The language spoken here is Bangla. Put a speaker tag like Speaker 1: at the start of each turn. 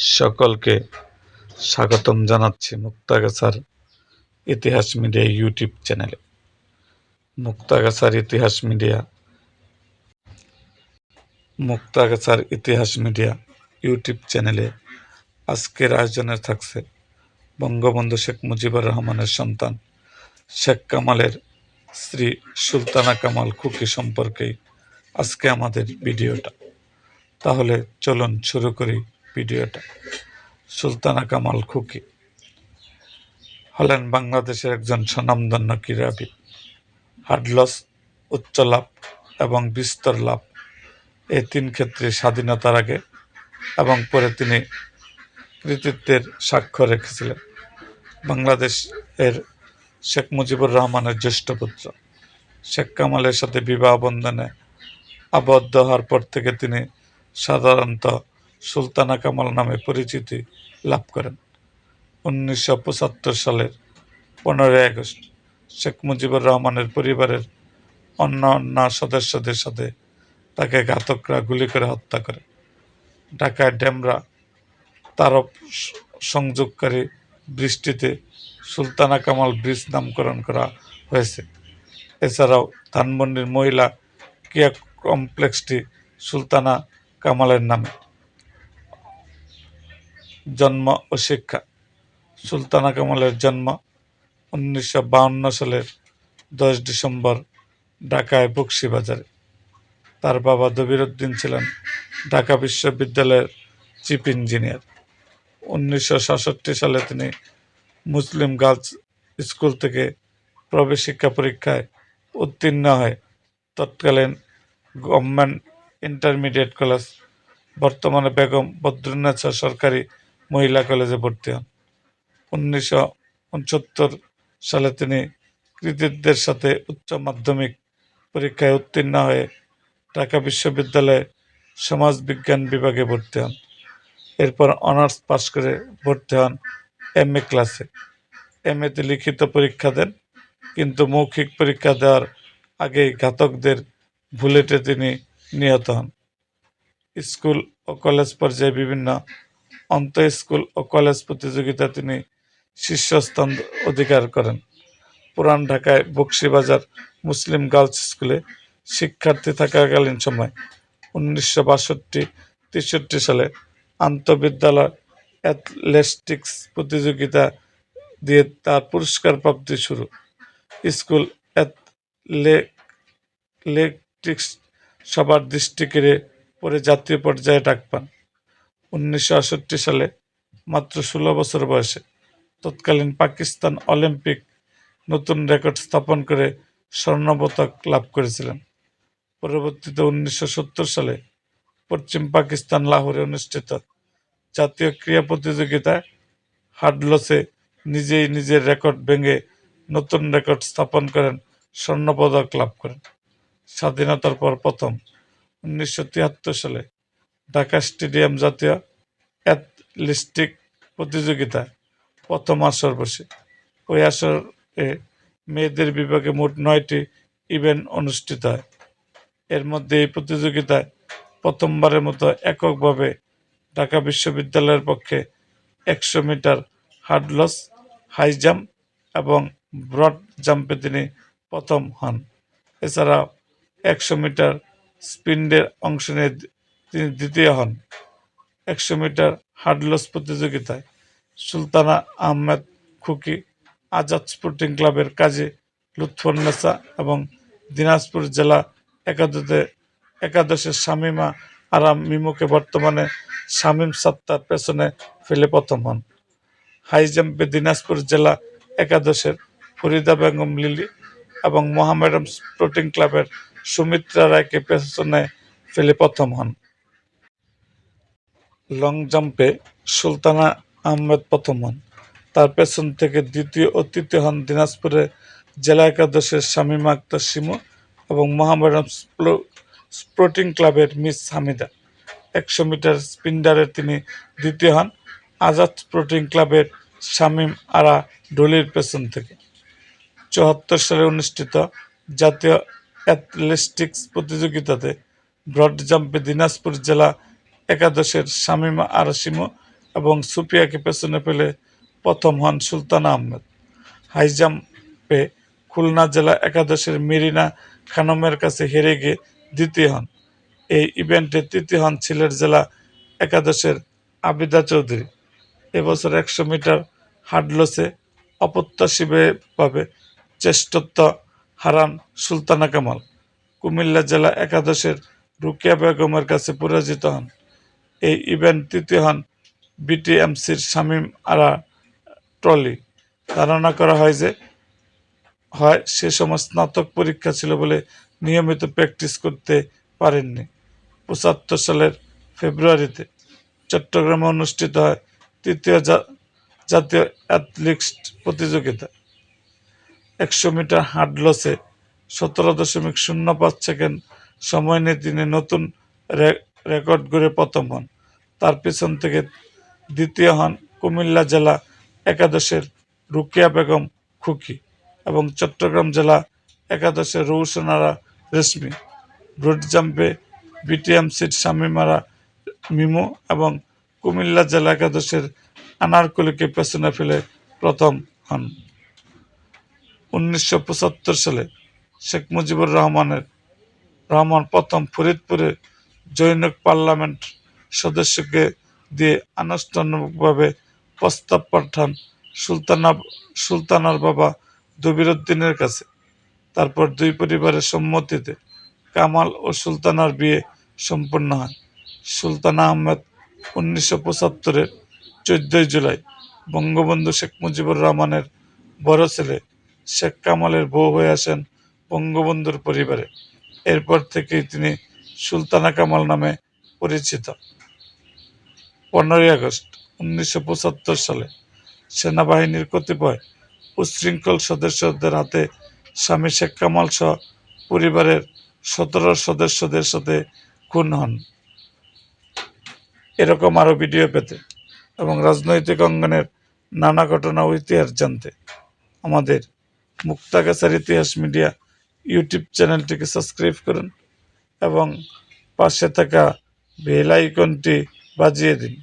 Speaker 1: সকলকে স্বাগতম জানাচ্ছি মুক্তাগাছার ইতিহাস মিডিয়া ইউটিউব চ্যানেলে। মুক্তাগাছার ইতিহাস মিডিয়া ইউটিউব চ্যানেলে আজকের আয়োজনে থাকছে বঙ্গবন্ধু শেখ মুজিবুর রহমানের সন্তান শেখ কামালের স্ত্রী সুলতানা কামাল খুকি সম্পর্কেই আজকে আমাদের ভিডিওটা। তাহলে চলুন শুরু করি ভিডিওটা। সুলতানা কামাল খুকি হলেন বাংলাদেশের একজন স্বনামধন্য ক্রীড়াবিদ। হার্ডলস, উচ্চ লাভ এবং বিস্তর লাভ এই তিন ক্ষেত্রে স্বাধীনতার আগে এবং পরে তিনি কৃতিত্বের স্বাক্ষর রেখেছিলেন। বাংলাদেশের শেখ মুজিবুর রহমানের জ্যেষ্ঠ পুত্র শেখ কামালের সাথে বিবাহ বন্ধনে আবদ্ধ হওয়ার পর থেকে তিনি সাধারণত সুলতানা কামাল নামে পরিচিতি লাভ করেন। 1975 সালের 15 আগস্ট শেখ মুজিবুর রহমানের পরিবারের অন্যান্য সদস্যদের সাথে তাকে ঘাতকরা গুলি করে হত্যা করে। ঢাকায় ডেমরা তারপ সংযোগকারী ব্রিজটিতে সুলতানা কামাল ব্রিজ নামকরণ করা হয়েছে। এছাড়াও ধানমন্ডির মহিলা ক্রিয়া কমপ্লেক্সটি সুলতানা কামালের নামে। জন্ম ও শিক্ষা। সুলতানা কামালের জন্ম 1952 সালের 10 ডিসেম্বর ঢাকায় বকশীবাজারে। তার বাবা দবির উদ্দিন ছিলেন ঢাকা বিশ্ববিদ্যালয়ের চিফ ইঞ্জিনিয়ার। 1966 সালে তিনি মুসলিম গার্লস স্কুল থেকে প্রবেশিক্ষা পরীক্ষায় উত্তীর্ণ হয়ে তৎকালীন গভর্নমেন্ট ইন্টারমিডিয়েট কলেজ, বর্তমানে বেগম বদরুন্নেছা সরকারি মহিলা কলেজে ভর্তি হন। 1969 সালে তিনি কৃতিত্বের সাথে উচ্চ মাধ্যমিক পরীক্ষায় উত্তীর্ণ হয়ে ঢাকা বিশ্ববিদ্যালয়ে সমাজবিজ্ঞান বিভাগে ভর্তি হন। এরপর অনার্স পাশ করে ভর্তি হন MA ক্লাসে। MA-তে লিখিত পরীক্ষা দেন, কিন্তু মৌখিক পরীক্ষা দেওয়ার আগেই ঘাতকদের বুলেটে তিনি নিহত হন। স্কুল ও কলেজ পর্যায়ে বিভিন্ন আন্তঃ স্কুল ও কলেজ প্রতিযোগিতায় তিনি শীর্ষস্থান অধিকার করেন। পুরান ঢাকায় বকশীবাজার মুসলিম গার্লস স্কুলে শিক্ষার্থী থাকাকালীন সময় 1962-63 সালে আন্তঃবিদ্যালয় অ্যাথলেটিক্স প্রতিযোগিতা দিয়ে তার পুরস্কার প্রাপ্তি শুরু। স্কুল অ্যাথলেটিক্স সবার দৃষ্টি কেড়ে পরে জাতীয় পর্যায়ে ডাক পান। 1968 সালে মাত্র 16 বছর বয়সে তৎকালীন পাকিস্তান অলিম্পিক নতুন রেকর্ড স্থাপন করে স্বর্ণপদক লাভ করেছিলেন। পরবর্তীতে 1970 সালে পশ্চিম পাকিস্তান লাহোরে অনুষ্ঠিত জাতীয় ক্রীড়া প্রতিযোগিতায় হার্ডলসে নিজেই নিজের রেকর্ড ভেঙে নতুন রেকর্ড স্থাপন করেন, স্বর্ণপদক লাভ করেন। স্বাধীনতার পর প্রথম 1973 সালে ঢাকা স্টেডিয়াম জাতীয় অ্যাথলেটিক প্রতিযোগিতায় প্রথম আসর বসে। ওই আসরে মেয়েদের বিভাগে মোট 9টি ইভেন্ট অনুষ্ঠিত হয়। এর মধ্যে এই প্রতিযোগিতায় প্রথমবারের মতো এককভাবে ঢাকা বিশ্ববিদ্যালয়ের পক্ষে 100 মিটার হার্ডলস, হাই জাম্প এবং ব্রড জাম্পে তিনি প্রথম হন। এছাড়াও 100 মিটার স্প্রিন্টে অংশ নিয়ে তিনি দ্বিতীয় হন। 100 মিটার হার্ডলস প্রতিযোগিতায় সুলতানা আহমেদ খুকি আজাদ স্পোর্টিং ক্লাবের কাজী লুৎফুন্নেছা এবং দিনাজপুর জেলা একাদশের শামীমা আরা মিমুকে বর্তমানে শামীম সাত্তার পেছনে ফেলে প্রথম হন। হাই জাম্পে দিনাজপুর জেলা একাদশের ফরিদা বেগম লিলি এবং মোহামেডান স্পোর্টিং ক্লাবের সুমিত্রা রায়কে পেছনে ফেলে প্রথম হন। লং জাম্পে সুলতানা আহমেদ প্রথম হন। তার পেছন থেকে দ্বিতীয় ও তৃতীয় হন দিনাজপুরের জেলা একাদশের শামীমা আক্তার শিমু এবং মোহামেডান স্পোর্টিং ক্লাবের মিস হামিদা। 100 মিটার স্প্রিন্টারে তিনি দ্বিতীয় হন আজাদ স্পোর্টিং ক্লাবের শামীম আরা ডলির পেছন থেকে। 74 সালে অনুষ্ঠিত জাতীয় অ্যাথলেটিক্স প্রতিযোগিতাতে ব্রড জাম্পে দিনাজপুর জেলা একাদশের শামীমা আরা শিমু এবং সুপিয়াকে পেছনে ফেলে প্রথম হন সুলতানা আহমেদ। হাই জাম্পে খুলনা জেলা একাদশের মেরিনা খানমের কাছে হেরে গিয়ে দ্বিতীয় হন। এই ইভেন্টে তৃতীয় হন সিলেট জেলা একাদশের আবিদা চৌধুরী। এবছর 100 মিটার হার্ডলসে অপ্রত্যাশিতভাবে শ্রেষ্ঠত্ব হারান সুলতানা কামাল। কুমিল্লা জেলা একাদশের রুকিয়া বেগমের কাছে পরাজিত হন। এই ইভেন্ট তৃতীয় হন বিটিএমসির শামীম আরা ট্রলি। ধারণা করা হয় সে সময় স্নাতক পরীক্ষা ছিল বলে নিয়মিত প্র্যাকটিস করতে পারেননি। 75 সালের ফেব্রুয়ারিতে চট্টগ্রামে অনুষ্ঠিত হয় তৃতীয় জাতীয় অ্যাথলেটিক্স প্রতিযোগিতা। 100 মিটার হার্ডলসে 17.05 সেকেন্ড সময় নিয়ে তিনি নতুন রেকর্ড গড়ে প্রথম হন। তার পিছন থেকে দ্বিতীয় হন কুমিল্লা জেলা একাদশের রুকিয়া বেগম খুকি এবং চট্টগ্রাম জেলা একাদশের রৌশনারা রেশমি। ব্রড জাম্পে বিটিএমসির শামীমারা মিমু এবং কুমিল্লা জেলা একাদশের আনারকলিকে পেছনে ফেলে প্রথম হন। 1975 সালে শেখ মুজিবুর রহমান প্রথম ফরিদপুরে জনৈক পার্লামেন্ট সদস্যকে দিয়ে আনুষ্ঠানিকভাবে প্রস্তাব পাঠান সুলতানার বাবা দবিরউদ্দিনের কাছে। তারপর দুই পরিবারের সম্মতিতে কামাল ও সুলতানার বিয়ে সম্পন্ন হয়। সুলতানা আহমেদ 1975-এর 14 জুলাই বঙ্গবন্ধু শেখ মুজিবুর রহমানের বড় ছেলে শেখ কামালের বউ হয়ে আসেন বঙ্গবন্ধুর পরিবারে। এরপর থেকেই তিনি সুলতানা কামাল নামে পরিচিত। 15 আগস্ট 1975 সালে সেনাবাহিনীর কতিপয় উচ্ছৃঙ্খল সদস্যদের হাতে স্বামী শেখ কামাল সহ পরিবারের 17 সদস্যদের সাথে খুন হন। এরকম আরও ভিডিও পেতে এবং রাজনৈতিক অঙ্গনের নানা ঘটনা ও ইতিহাস জানতে আমাদের মুক্তাগাছার ইতিহাস মিডিয়া ইউটিউব চ্যানেলটিকে সাবস্ক্রাইব করুন এবং পাশে থাকা বেল আইকনটি বাজিয়ে দিন।